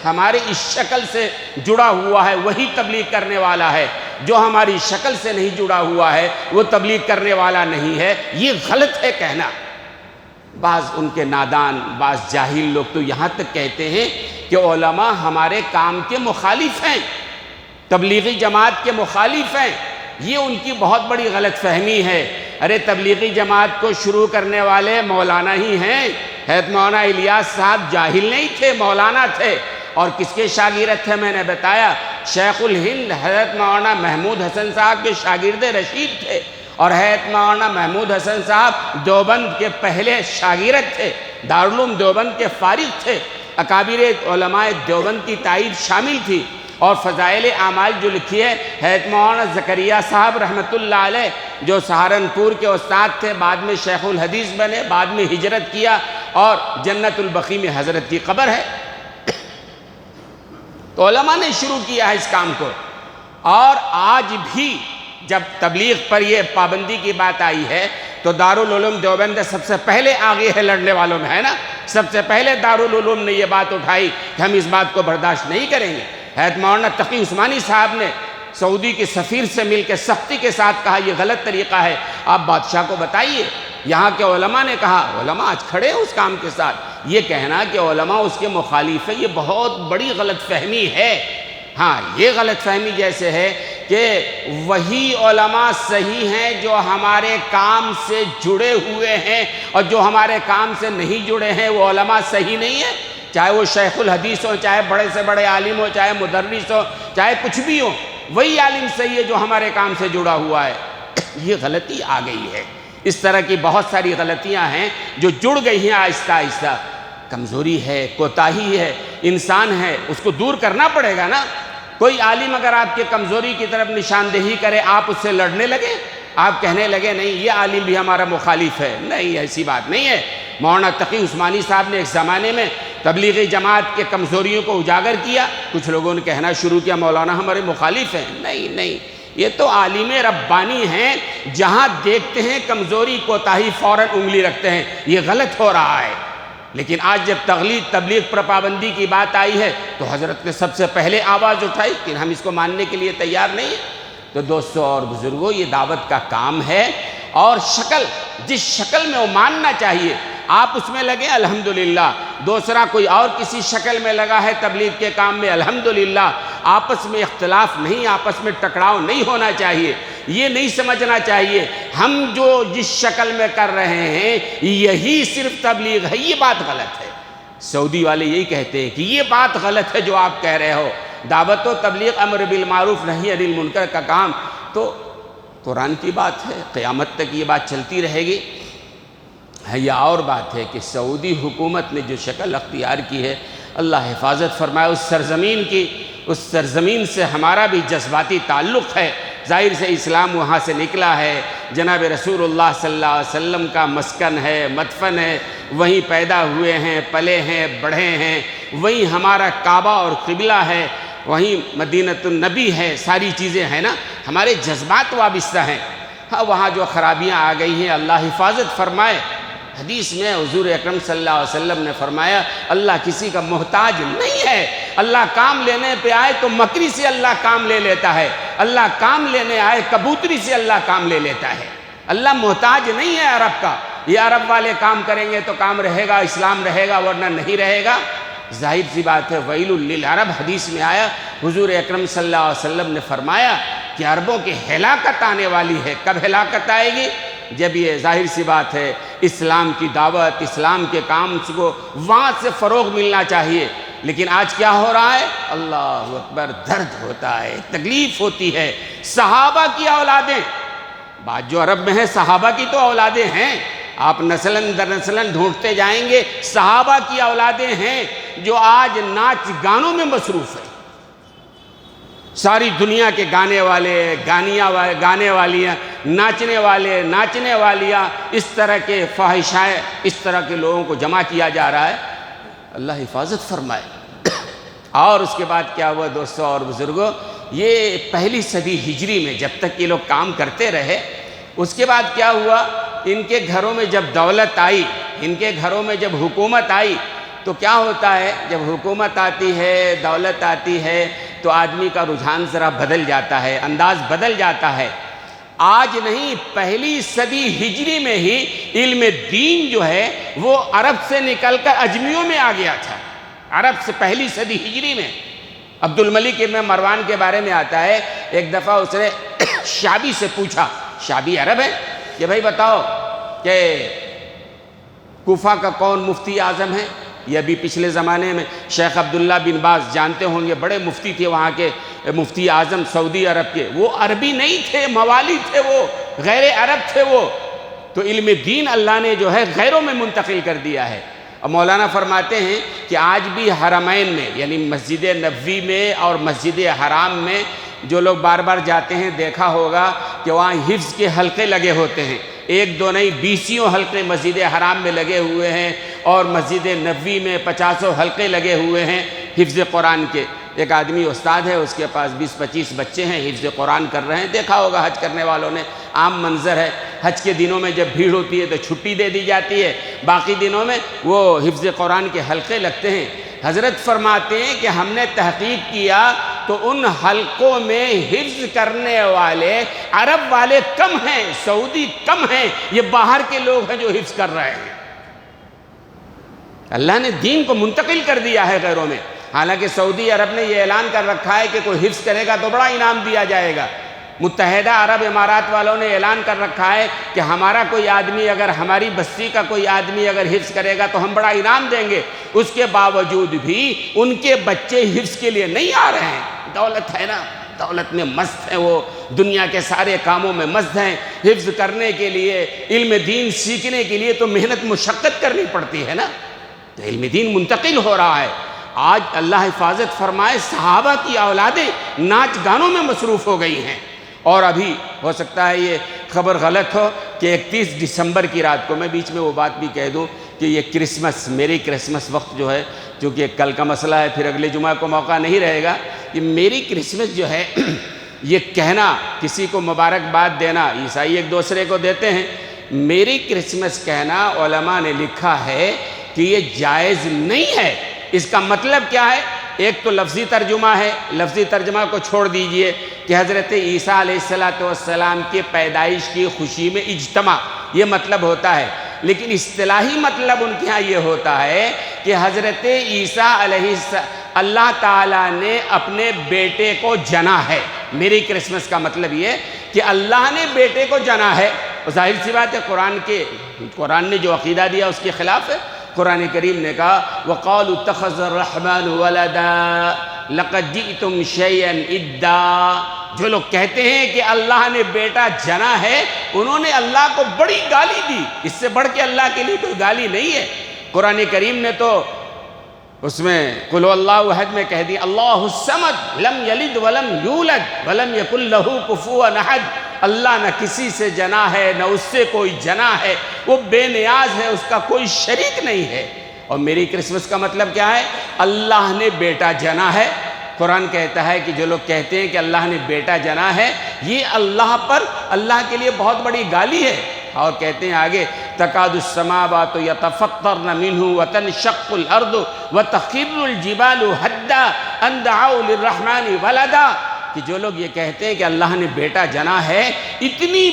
ہمارے اس شکل سے جڑا ہوا ہے وہی تبلیغ کرنے والا ہے، جو ہماری شکل سے نہیں جڑا ہوا ہے وہ تبلیغ کرنے والا نہیں ہے، یہ غلط ہے کہنا۔ بعض ان کے نادان، بعض جاہل لوگ تو یہاں تک کہتے ہیں کہ علماء ہمارے کام کے مخالف ہیں، تبلیغی جماعت کے مخالف ہیں۔ یہ ان کی بہت بڑی غلط فہمی ہے۔ ارے تبلیغی جماعت کو شروع کرنے والے مولانا ہی ہیں۔ حضرت مولانا الیاس صاحب جاہل نہیں تھے، مولانا تھے، اور کس کے شاگرد تھے؟ میں نے بتایا، شیخ الہند حضرت مولانا محمود حسن صاحب کے شاگرد رشید تھے، اور حضرت مولانا محمود حسن صاحب دیوبند کے پہلے شاگرد تھے، دارالعلوم دیوبند کے فارغ تھے، اکابر علماء دیوبند کی تائید شامل تھی۔ اور فضائل اعمال جو لکھی ہے حضرت مولانا زکریا صاحب رحمۃ اللہ علیہ، جو سہارنپور کے استاد تھے، بعد میں شیخ الحدیث بنے، بعد میں ہجرت کیا، اور جنت البقیع میں حضرت کی قبر ہے۔ تو علماء نے شروع کیا ہے اس کام کو، اور آج بھی جب تبلیغ پر یہ پابندی کی بات آئی ہے تو دارالعلوم دیوبند سب سے پہلے آگے ہے لڑنے والوں میں، ہے نا؟ سب سے پہلے دارالعلوم نے یہ بات اٹھائی کہ ہم اس بات کو برداشت نہیں کریں گے۔ حضرت مولانا تقی عثمانی صاحب نے سعودی کے سفیر سے مل کے سختی کے ساتھ کہا یہ غلط طریقہ ہے، آپ بادشاہ کو بتائیے۔ یہاں کے علماء نے کہا، علماء آج کھڑے ہیں اس کام کے ساتھ، یہ کہنا کہ علماء اس کے مخالف ہیں، یہ بہت بڑی غلط فہمی ہے۔ ہاں، یہ غلط فہمی جیسے ہے کہ وہی علماء صحیح ہیں جو ہمارے کام سے جڑے ہوئے ہیں، اور جو ہمارے کام سے نہیں جڑے ہیں وہ علماء صحیح نہیں ہیں، چاہے وہ شیخ الحدیث ہو، چاہے بڑے سے بڑے عالم ہو، چاہے مدرس ہو، چاہے کچھ بھی ہو، وہی عالم صحیح ہے جو ہمارے کام سے جڑا ہوا ہے۔ یہ غلطی آ گئی ہے۔ اس طرح کی بہت ساری غلطیاں ہیں جو جڑ گئی ہیں آہستہ آہستہ۔ کمزوری ہے، کوتاہی ہے، انسان ہے، اس کو دور کرنا پڑے گا نا۔ کوئی عالم اگر آپ کے کمزوری کی طرف نشاندہی کرے، آپ اس سے لڑنے لگے، آپ کہنے لگے نہیں یہ عالم بھی ہمارا مخالف ہے، نہیں، ایسی بات نہیں ہے۔ مولانا تقی عثمانی صاحب نے ایک زمانے میں تبلیغی جماعت کے کمزوریوں کو اجاگر کیا، کچھ لوگوں نے کہنا شروع کیا مولانا ہمارے مخالف ہیں، نہیں، یہ تو عالم ربانی ہیں، جہاں دیکھتے ہیں کمزوری کوتاہی فوراً انگلی رکھتے ہیں، یہ غلط ہو رہا ہے۔ لیکن آج جب تبلیغ پر پابندی کی بات آئی ہے تو حضرت نے سب سے پہلے آواز اٹھائی، لیکن ہم اس کو ماننے کے لیے تیار نہیں ہیں۔ تو دوستو اور بزرگوں، یہ دعوت کا کام ہے، اور جس شکل میں وہ ماننا چاہیے آپ اس میں لگیں الحمدللہ، دوسرا کوئی اور کسی شکل میں لگا ہے تبلیغ کے کام میں الحمدللہ۔ آپس میں اختلاف نہیں، آپس میں ٹکراؤ نہیں ہونا چاہیے۔ یہ نہیں سمجھنا چاہیے ہم جو جس شکل میں کر رہے ہیں یہی صرف تبلیغ ہے، یہ بات غلط ہے۔ سعودی والے یہی کہتے ہیں کہ یہ بات غلط ہے جو آپ کہہ رہے ہو، دعوت و تبلیغ امر بالمعروف نہی عن المنکر کا کام تو قرآن کی بات ہے، قیامت تک یہ بات چلتی رہے گی۔ یہ اور بات ہے کہ سعودی حکومت نے جو شکل اختیار کی ہے، اللہ حفاظت فرمائے اس سرزمین کی، اس سرزمین سے ہمارا بھی جذباتی تعلق ہے، ظاہر سے اسلام وہاں سے نکلا ہے، جناب رسول اللہ صلی اللہ علیہ وسلم کا مسکن ہے، مدفن ہے، وہیں پیدا ہوئے ہیں، پلے ہیں، بڑھے ہیں، وہیں ہمارا کعبہ اور قبلہ ہے، وہیں مدینۃ النبی ہے، ساری چیزیں ہیں نا، ہمارے جذبات وابستہ ہیں۔ ہاں، وہاں جو خرابیاں آ گئی ہیں اللہ حفاظت فرمائے۔ حدیث میں حضور اکرم صلی اللہ علیہ وسلم نے فرمایا اللہ کسی کا محتاج نہیں ہے، اللہ کام لینے پہ آئے تو مکری سے اللہ کام لے لیتا ہے، اللہ کام لینے آئے کبوتری سے اللہ کام لے لیتا ہے۔ اللہ محتاج نہیں ہے عرب کا، یہ عرب والے کام کریں گے تو کام رہے گا، اسلام رہے گا، ورنہ نہیں رہے گا۔ ظاہر سی بات ہے ویل للعرب حدیث میں آیا، حضور اکرم صلی اللہ علیہ وسلم نے فرمایا کہ عربوں کی ہلاکت آنے والی ہے۔ کب ہلاکت آئے گی؟ جب یہ ظاہر سی بات ہے اسلام کی دعوت، اسلام کے کام کو وہاں سے فروغ ملنا چاہیے، لیکن آج کیا ہو رہا ہے؟ اللہ اکبر، درد ہوتا ہے، تکلیف ہوتی ہے۔ صحابہ کی اولادیں، بات جو عرب میں ہے صحابہ کی تو اولادیں ہیں، آپ نسلاً در نسلاً ڈھونڈتے جائیں گے، صحابہ کی اولادیں ہیں جو آج ناچ گانوں میں مصروف ہیں۔ ساری دنیا کے گانے والے، گانے والیاں، ناچنے والے، ناچنے والیاں، اس طرح کے فاحشائے، اس طرح کے لوگوں کو جمع کیا جا رہا ہے، اللہ حفاظت فرمائے۔ اور اس کے بعد کیا ہوا دوستو اور بزرگوں، یہ پہلی صدی ہجری میں جب تک یہ لوگ کام کرتے رہے، اس کے بعد کیا ہوا، ان کے گھروں میں جب دولت آئی، ان کے گھروں میں جب حکومت آئی، تو کیا ہوتا ہے جب حکومت آتی ہے، دولت آتی ہے، تو آدمی کا رجحان ذرا بدل جاتا ہے، انداز بدل جاتا ہے۔ آج نہیں، پہلی صدی ہجری میں ہی علم دین جو ہے وہ عرب سے نکل کر اجمیوں میں آ گیا تھا۔ عرب سے پہلی صدی ہجری میں عبد الملک ابن مروان کے بارے میں آتا ہے، ایک دفعہ اس نے شعبی سے پوچھا، شعبی عرب ہے، کہ بھائی بتاؤ کہ کوفہ کا کون مفتی اعظم ہے؟ یہ بھی پچھلے زمانے میں شیخ عبداللہ بن باز جانتے ہوں گے، بڑے مفتی تھے وہاں کے، مفتی اعظم سعودی عرب کے۔ وہ عربی نہیں تھے، موالی تھے، وہ غیر عرب تھے وہ۔ تو علم دین اللہ نے جو ہے غیروں میں منتقل کر دیا ہے۔ اور مولانا فرماتے ہیں کہ آج بھی حرمین میں، یعنی مسجد نبوی میں اور مسجد حرام میں جو لوگ بار بار جاتے ہیں دیکھا ہوگا کہ وہاں حفظ کے حلقے لگے ہوتے ہیں، ایک دو نہیں 20 حلقے مسجد حرام میں لگے ہوئے ہیں، اور مسجد نبوی میں 50 حلقے لگے ہوئے ہیں حفظ قرآن کے۔ ایک آدمی استاد ہے، اس کے پاس 20-25 بچے ہیں، حفظ قرآن کر رہے ہیں، دیکھا ہوگا حج کرنے والوں نے، عام منظر ہے۔ حج کے دنوں میں جب بھیڑ ہوتی ہے تو چھٹی دے دی جاتی ہے، باقی دنوں میں وہ حفظ قرآن کے حلقے لگتے ہیں۔ حضرت فرماتے ہیں کہ ہم نے تحقیق کیا تو ان حلقوں میں حفظ کرنے والے عرب والے کم ہیں، سعودی کم ہیں، یہ باہر کے لوگ ہیں جو حفظ کر رہے ہیں۔ اللہ نے دین کو منتقل کر دیا ہے غیروں میں۔ حالانکہ سعودی عرب نے یہ اعلان کر رکھا ہے کہ کوئی حفظ کرے گا تو بڑا انعام دیا جائے گا۔ متحدہ عرب امارات والوں نے اعلان کر رکھا ہے کہ ہمارا کوئی آدمی، اگر ہماری بستی کا کوئی آدمی اگر حفظ کرے گا تو ہم بڑا انعام دیں گے۔ اس کے باوجود بھی ان کے بچے حفظ کے لیے نہیں آ رہے ہیں۔ دولت ہے نا، دولت میں مست ہیں، وہ دنیا کے سارے کاموں میں مست ہیں۔ حفظ کرنے کے لیے، علم دین سیکھنے کے لیے تو محنت مشقت کرنی پڑتی ہے نا۔ تو علم دین منتقل ہو رہا ہے۔ آج اللہ حفاظت فرمائے، صحابہ کی اولادیں ناچ گانوں میں مصروف ہو گئی ہیں۔ اور ابھی ہو سکتا ہے یہ خبر غلط ہو کہ 31 دسمبر کی رات کو، میں بیچ میں وہ بات بھی کہہ دوں کہ یہ کرسمس، میری کرسمس وقت جو ہے، چونکہ کل کا مسئلہ ہے، پھر اگلے جمعہ کو موقع نہیں رہے گا، یہ میری کرسمس جو ہے یہ کہنا، کسی کو مبارکباد دینا، عیسائی ایک دوسرے کو دیتے ہیں، میری کرسمس کہنا علماء نے لکھا ہے کہ یہ جائز نہیں ہے۔ اس کا مطلب کیا ہے؟ ایک تو لفظی ترجمہ ہے، لفظی ترجمہ کو چھوڑ دیجئے کہ حضرت عیسیٰ علیہ السلام کے پیدائش کی خوشی میں اجتماع، یہ مطلب ہوتا ہے۔ لیکن اصطلاحی مطلب ان کے ہاں یہ ہوتا ہے کہ حضرت عیسیٰ علیہ اللہ تعالیٰ نے اپنے بیٹے کو جنا ہے۔ میری کرسمس کا مطلب یہ کہ اللہ نے بیٹے کو جنا ہے۔ ظاہر سی بات ہے، قرآن نے جو عقیدہ دیا اس کے خلاف ہے۔ قرآن کریم نے کہا وَقَالُوا اتَّخَذَ الرَّحْمَنُ وَلَدًا لَقَدْ جِئْتُمْ شَيْئًا إِدًّا۔ جو لوگ کہتے ہیں کہ اللہ نے بیٹا جنا ہے، انہوں نے اللہ کو بڑی گالی دی۔ اس سے بڑھ کے اللہ کے لیے کوئی گالی نہیں ہے۔ قرآن کریم نے تو اس میں قُلْ هُوَ احد میں کہہ دی اللہ الصمد لم یلد ولم یولد ولم یکن لہ کفوا احد۔ اللہ نہ کسی سے جنا ہے، نہ اس سے کوئی جنا ہے، وہ بے نیاز ہے، اس کا کوئی شریک نہیں ہے۔ اور میری کرسمس کا مطلب کیا ہے؟ اللہ نے بیٹا جنا ہے۔ قرآن کہتا ہے کہ جو لوگ کہتے ہیں کہ اللہ نے بیٹا جنا ہے، یہ اللہ پر، اللہ کے لیے بہت بڑی گالی ہے۔ اور کہتے ہیں آگے تکاد السماوات یتفطرن منہ وتنشق الارض وتخر الجبال حدا ان دعوا للرحمن ولدا، کہ جو لوگ یہ کہتے ہیں کہ اللہ نے بیٹا جنا ہے، اتنی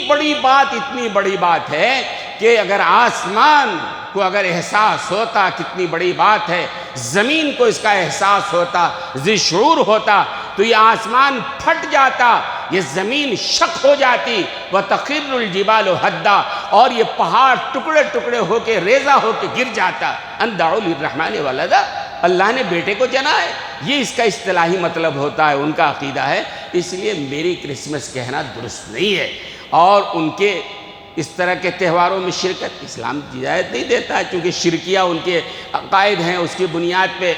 بڑی بات ہے کہ اگر آسمان کو اگر احساس ہوتا کتنی بڑی بات ہے، زمین کو اس کا احساس ہوتا، ذی شعور ہوتا، تو یہ آسمان پھٹ جاتا، یہ زمین شق ہو جاتی، وَتَخِرُّ الْجِبَالُ حَدًّا، اور یہ پہاڑ ٹکڑے ٹکڑے ہو کے ریزہ ہو کے گر جاتا۔ أَن دَعُوا لِلرَّحْمَنِ وَلَدًا، اللہ نے بیٹے کو جنا ہے، یہ اس کا اصطلاحی مطلب ہوتا ہے، ان کا عقیدہ ہے۔ اس لیے میری کرسمس کہنا درست نہیں ہے، اور ان کے اس طرح کے تہواروں میں شرکت اسلام اجازت نہیں دیتا ہے، چونکہ شرکیہ ان کے عقائد ہیں۔ اس کی بنیاد پہ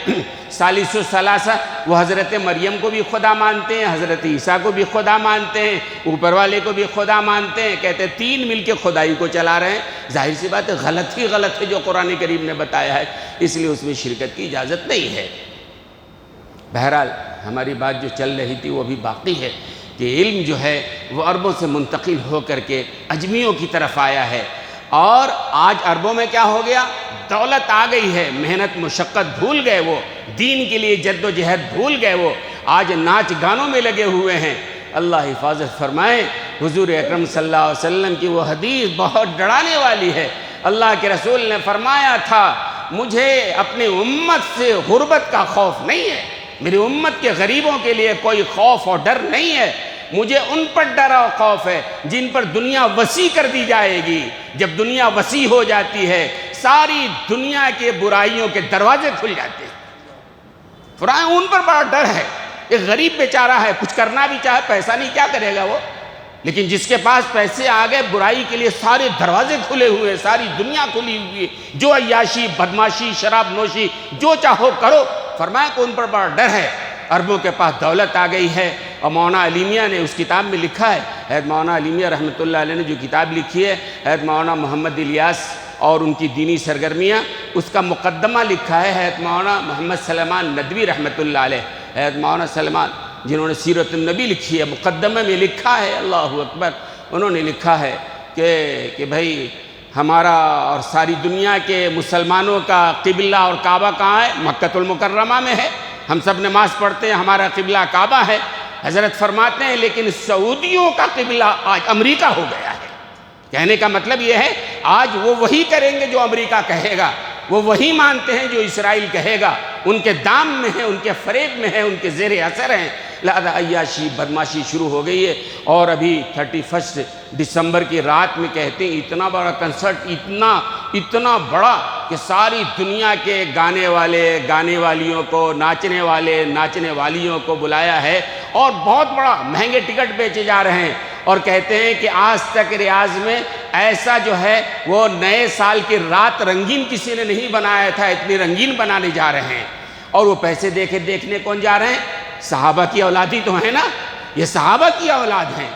ثالث الثلاثہ، وہ حضرت مریم کو بھی خدا مانتے ہیں، حضرت عیسیٰ کو بھی خدا مانتے ہیں، اوپر والے کو بھی خدا مانتے ہیں، کہتے ہیں تین مل کے خدائی کو چلا رہے ہیں۔ ظاہر سی بات ہے، غلط ہے جو قرآن کریم نے بتایا ہے، اس لیے اس میں شرکت کی اجازت نہیں ہے۔ بہرحال ہماری بات جو چل رہی تھی وہ بھی باقی ہے کہ علم جو ہے وہ عربوں سے منتقل ہو کر کے اجمیوں کی طرف آیا ہے، اور آج عربوں میں کیا ہو گیا؟ دولت آ گئی ہے، محنت مشقت بھول گئے وہ، دین کے لیے جد و جہد بھول گئے وہ، آج ناچ گانوں میں لگے ہوئے ہیں۔ اللہ حفاظت فرمائے۔ حضور اکرم صلی اللہ علیہ وسلم کی وہ حدیث بہت ڈرانے والی ہے۔ اللہ کے رسول نے فرمایا تھا مجھے اپنی امت سے غربت کا خوف نہیں ہے، میری امت کے غریبوں کے لیے کوئی خوف اور ڈر نہیں ہے، مجھے ان پر ڈر اور خوف ہے جن پر دنیا وسیع کر دی جائے گی۔ جب دنیا وسیع ہو جاتی ہے ساری دنیا کے برائیوں کے دروازے کھل جاتے ہیں۔ فرمایا ان پر بڑا ڈر ہے، ایک غریب بیچارہ ہے، کچھ کرنا بھی چاہے پیسہ نہیں، کیا کرے گا وہ؟ لیکن جس کے پاس پیسے آ گئے برائی کے لیے سارے دروازے کھلے ہوئے، ساری دنیا کھلی ہوئی، جو عیاشی بدماشی شراب نوشی جو چاہو کرو۔ فرمایا کہ ان پر بڑا ڈر ہے۔ عربوں کے پاس دولت آ گئی ہے، اور مولانا علی میاں نے اس کتاب میں لکھا ہے، حضرت مولانا علی میاں رحمۃ اللہ علیہ نے جو کتاب لکھی ہے حضرت مولانا محمد الیاس اور ان کی دینی سرگرمیاں، اس کا مقدمہ لکھا ہے حضرت مولانا محمد سلیمان ندوی رحمۃ اللہ علیہ۔ حضرت مولانا سلیمان جنہوں نے سیرت النبی لکھی ہے، مقدمے میں لکھا ہے، اللہ اکبر، انہوں نے لکھا ہے کہ بھائی ہمارا اور ساری دنیا کے مسلمانوں کا قبلہ اور کعبہ کہاں ہے؟ مکۃ المکرمہ میں ہے، ہم سب نماز پڑھتے ہیں، ہمارا قبلہ کعبہ ہے۔ حضرت فرماتے ہیں لیکن سعودیوں کا قبلہ آج امریکہ ہو گیا ہے۔ کہنے کا مطلب یہ ہے آج وہ وہی کریں گے جو امریکہ کہے گا، وہ وہی مانتے ہیں جو اسرائیل کہے گا، ان کے دام میں ہیں، ان کے فریب میں ہیں، ان کے زیر اثر ہیں۔ لہذا عیاشی بدماشی شروع ہو گئی ہے، اور ابھی 31 دسمبر کی رات میں کہتے ہیں اتنا بڑا کنسرٹ، اتنا بڑا کہ ساری دنیا کے گانے والے گانے والیوں کو، ناچنے والے ناچنے والیوں کو بلایا ہے، اور بہت بڑا مہنگے ٹکٹ بیچے جا رہے ہیں، اور کہتے ہیں کہ آج تک ریاض میں ایسا جو ہے وہ نئے سال کی رات رنگین کسی نے نہیں بنایا تھا، اتنی رنگین بنانے جا رہے ہیں۔ اور وہ پیسے دیکھنے کون جا رہے ہیں؟ صحابہ کی اولادی تو ہیں نا، یہ صحابہ کی اولاد ہیں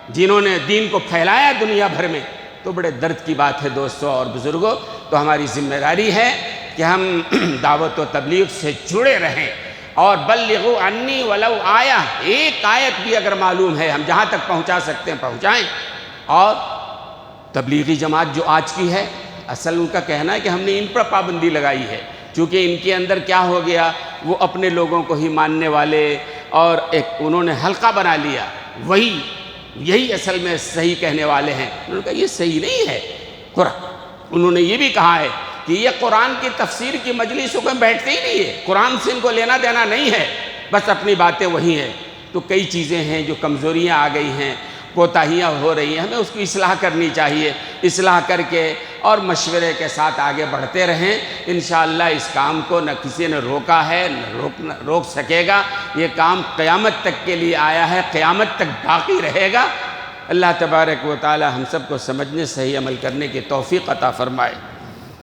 جنہوں نے دین کو پھیلایا دنیا بھر میں۔ تو بڑے درد کی بات ہے دوستوں اور بزرگوں، تو ہماری ذمہ داری ہے کہ ہم دعوت و تبلیغ سے جڑے رہیں، اور بلغوا عنی ولو آیہ، ایک آیت بھی اگر معلوم ہے ہم جہاں تک پہنچا سکتے ہیں پہنچائیں۔ اور تبلیغی جماعت جو آج کی ہے، اصل ان کا کہنا ہے کہ ہم نے ان پر پابندی لگائی ہے، چونکہ ان کے اندر کیا ہو گیا، وہ اپنے لوگوں کو ہی ماننے والے، اور ایک انہوں نے حلقہ بنا لیا، یہی اصل میں صحیح کہنے والے ہیں۔ انہوں نے کہا یہ صحیح نہیں ہے قرآن۔ انہوں نے یہ بھی کہا ہے کہ یہ قرآن کی تفسیر کی مجلسوں میں بیٹھتے ہی نہیں ہے، قرآن سے ان کو لینا دینا نہیں ہے، بس اپنی باتیں وہی ہیں۔ تو کئی چیزیں ہیں جو کمزوریاں آ گئی ہیں، کوتاہیاں ہو رہی ہیں، ہمیں اس کی اصلاح کرنی چاہیے، اصلاح کر کے اور مشورے کے ساتھ آگے بڑھتے رہیں۔ انشاءاللہ اس کام کو نہ کسی نے روکا ہے نہ روک سکے گا، یہ کام قیامت تک کے لیے آیا ہے، قیامت تک باقی رہے گا۔ اللہ تبارک و تعالی ہم سب کو سمجھنے صحیح عمل کرنے کی توفیق عطا فرمائے۔